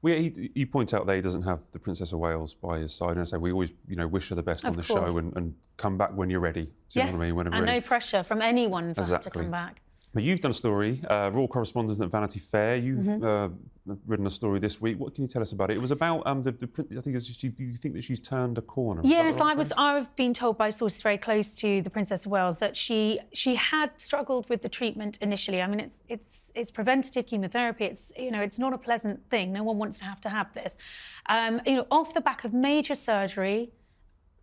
You point out there he doesn't have the Princess of Wales by his side, and I say we always, wish her the best on the show and come back when you're ready. Do you know what I mean? Whenever and no pressure from anyone for her to come back. But you've done a story, Royal Correspondent at Vanity Fair. You've written a story this week. What can you tell us about it? It was about I think you think that she's turned a corner. Yes, I've been told by sources very close to the Princess of Wales that she had struggled with the treatment initially. I mean, it's preventative chemotherapy. It's not a pleasant thing. No one wants to have this. Off the back of major surgery,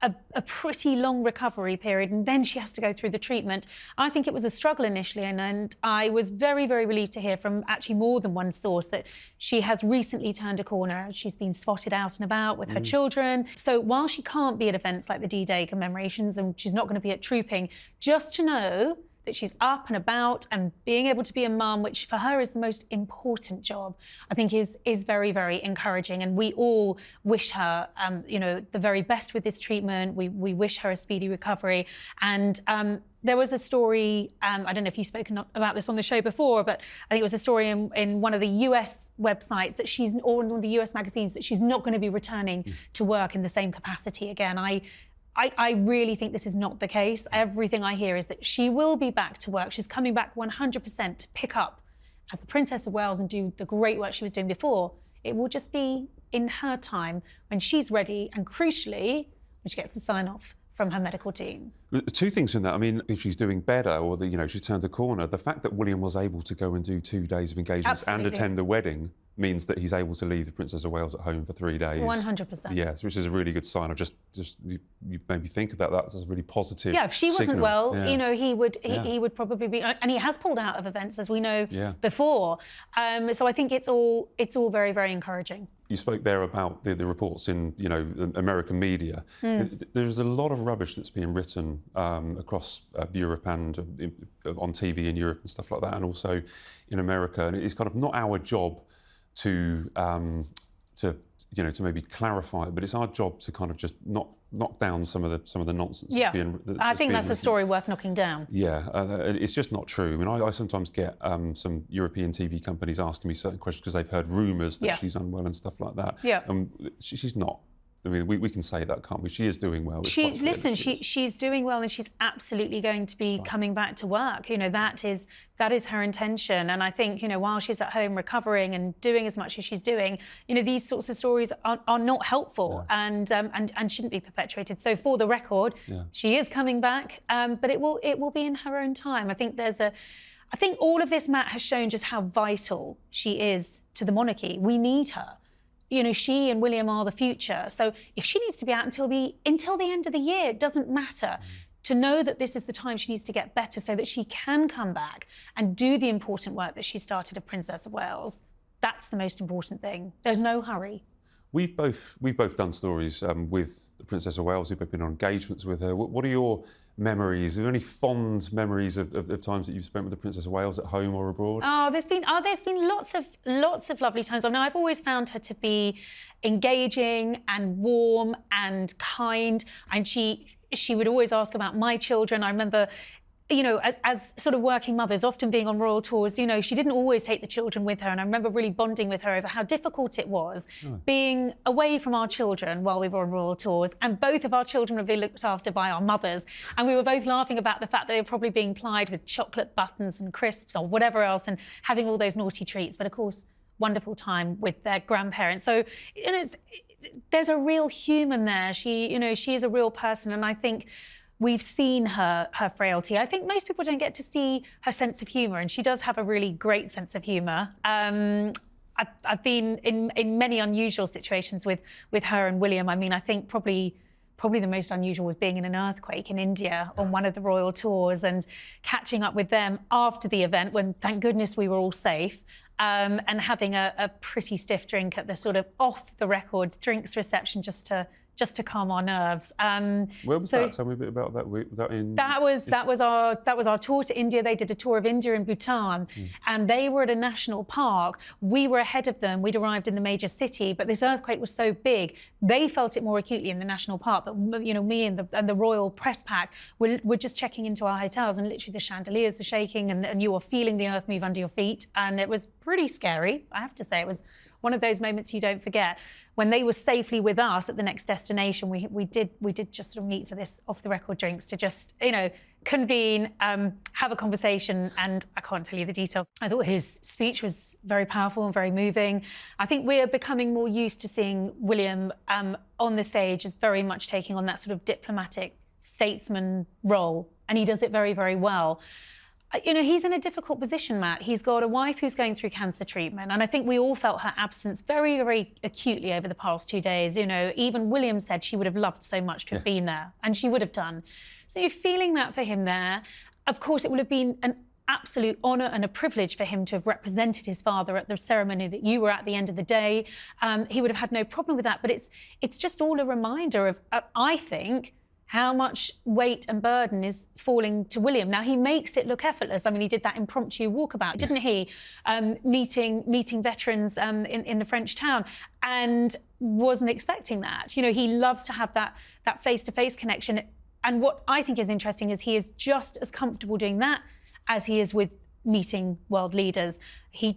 a pretty long recovery period, and then she has to go through the treatment. I think it was a struggle initially, and I was very, very relieved to hear from actually more than one source that she has recently turned a corner. She's been spotted out and about with her children. So while she can't be at events like the D-Day commemorations and she's not going to be at trooping, just to know that she's up and about and being able to be a mum, which for her is the most important job, I think is very, very encouraging. And we all wish her, the very best with this treatment. We wish her a speedy recovery. And there was a story, I don't know if you've spoken about this on the show before, but I think it was a story in one of the US websites that or in one of the US magazines that she's not going to be returning to work in the same capacity again. I really think this is not the case. Everything I hear is that she will be back to work. She's coming back 100% to pick up as the Princess of Wales and do the great work she was doing before. It will just be in her time when she's ready and, crucially, when she gets the sign-off from her medical team. Two things from that. I mean, if she's doing better or she's turned a corner, the fact that William was able to go and do 2 days of engagements and attend the wedding means that he's able to leave the Princess of Wales at home for 3 days. 100%. Yes, which is a really good sign. You made me think of that. That's a really positive Yeah, if she wasn't well, he would probably be... And he has pulled out of events, as we know, before. So I think it's all very, very encouraging. You spoke there about the reports in, the American media. There's a lot of rubbish that's being written across Europe and on TV in Europe and stuff like that, and also in America. And it's kind of not our job to maybe clarify it, but it's our job to kind of just knock down some of the nonsense. Yeah, I think that's a story worth knocking down. Yeah, it's just not true. I mean, I sometimes get some European TV companies asking me certain questions because they've heard rumours that she's unwell and stuff like that. Yeah, she's not. I mean, we can say that, can't we? She is doing well. She's doing well, and she's absolutely going to be coming back to work. That is her intention. And I think, while she's at home recovering and doing as much as she's doing, these sorts of stories are not helpful and shouldn't be perpetuated. So for the record, she is coming back, but it will be in her own time. I think all of this, Matt, has shown just how vital she is to the monarchy. We need her. She and William are the future. So if she needs to be out until the end of the year, it doesn't matter. To know that this is the time she needs to get better so that she can come back and do the important work that she started as Princess of Wales, that's the most important thing. There's no hurry. We've both done stories with the Princess of Wales. We've both been on engagements with her. What are your memories? Are there any fond memories of times that you've spent with the Princess of Wales at home or abroad? There's been lots of lovely times. I mean, I've always found her to be engaging and warm and kind, and she would always ask about my children. I remember, as sort of working mothers, often being on royal tours, she didn't always take the children with her. And I remember really bonding with her over how difficult it was being away from our children while we were on royal tours. And both of our children were being looked after by our mothers. And we were both laughing about the fact that they were probably being plied with chocolate buttons and crisps or whatever else and having all those naughty treats. But of course, wonderful time with their grandparents. So, there's a real human there. She is a real person. And I think we've seen her frailty. I think most people don't get to see her sense of humour, and she does have a really great sense of humour. I've been in many unusual situations with her and William. I mean, I think probably the most unusual was being in an earthquake in India on one of the royal tours and catching up with them after the event when, thank goodness, we were all safe. And having a pretty stiff drink at the sort of off-the-record drinks reception just to calm our nerves. Where was that? Tell me a bit about that. Was that in? That was our tour to India. They did a tour of India and Bhutan, and they were at a national park. We were ahead of them. We'd arrived in the major city, but this earthquake was so big, they felt it more acutely in the national park. But me and the royal press pack were just checking into our hotels, and literally the chandeliers are shaking, and you were feeling the earth move under your feet, and it was pretty scary. I have to say, it was one of those moments you don't forget. When they were safely with us at the next destination, we did just sort of meet for this off-the-record drinks to just, you know, convene, have a conversation, and I can't tell you the details. I thought his speech was very powerful and very moving. I think we're becoming more used to seeing William on the stage as very much taking on that sort of diplomatic statesman role, and he does it very, very well. You know, he's in a difficult position, Matt. He's got a wife who's going through cancer treatment, and I think we all felt her absence very, very acutely over the past 2 days. You know, even William said she would have loved so much to have been there, and she would have done. So you're feeling that for him there. Of course, it would have been an absolute honour and a privilege for him to have represented his father at the ceremony that you were at the end of the day. He would have had no problem with that, but it's just all a reminder of, I think, how much weight and burden is falling to William. Now, he makes it look effortless. I mean, he did that impromptu walkabout, didn't he? Meeting veterans in the French town, and wasn't expecting that. You know, he loves to have that face-to-face connection. And what I think is interesting is he is just as comfortable doing that as he is with meeting world leaders. He's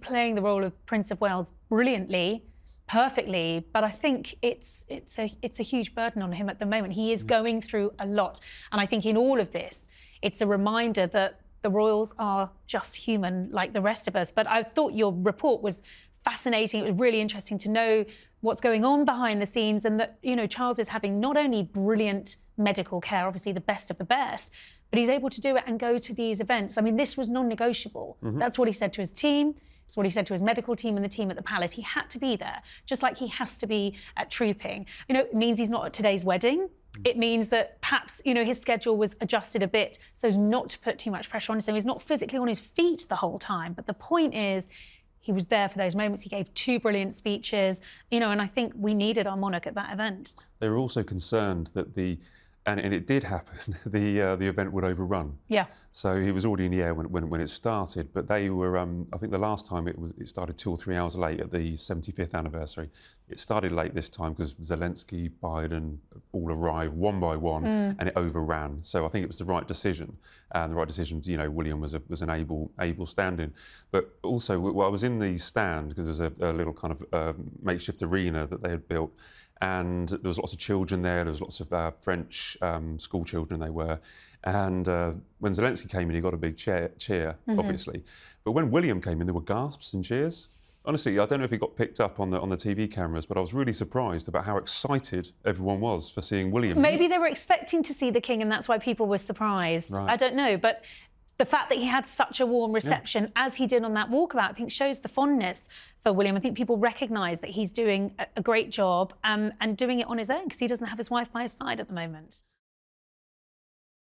playing the role of Prince of Wales brilliantly, perfectly, but I think it's a huge burden on him at the moment. He is going through a lot, and I think in all of this, it's a reminder that the royals are just human like the rest of us. But I thought your report was fascinating. It was really interesting to know what's going on behind the scenes, and that, you know, Charles is having not only brilliant medical care, obviously the best of the best, but he's able to do it and go to these events. I mean, this was non-negotiable. That's what he said to his team. It's what he said to his medical team and the team at the palace. He had to be there, just like he has to be at trooping. You know, it means he's not at today's wedding. It means that perhaps, you know, his schedule was adjusted a bit so as not to put too much pressure on him. He's not physically on his feet the whole time. But the point is, he was there for those moments. He gave 2 brilliant speeches, you know, and I think we needed our monarch at that event. They were also concerned that and it did happen, the event would overrun. Yeah. So he was already in the air when it started, but they were, I think the last time it started 2 or 3 hours late at the 75th anniversary. It started late this time because Zelensky, Biden all arrived one by one, and it overran. So I think it was the right decision. And the right decision, you know, William was an able stand-in. But also, well, I was in the stand because there was a little kind of makeshift arena that they had built. And there was lots of children there. There was lots of French school children, they were. And when Zelensky came in, he got a big cheer, obviously. But when William came in, there were gasps and cheers. Honestly, I don't know if it got picked up on the TV cameras, but I was really surprised about how excited everyone was for seeing William. Maybe they were expecting to see the king, and that's why people were surprised. Right. I don't know, but the fact that he had such a warm reception, as he did on that walkabout, I think shows the fondness for William. I think people recognise that he's doing a great job and doing it on his own because he doesn't have his wife by his side at the moment.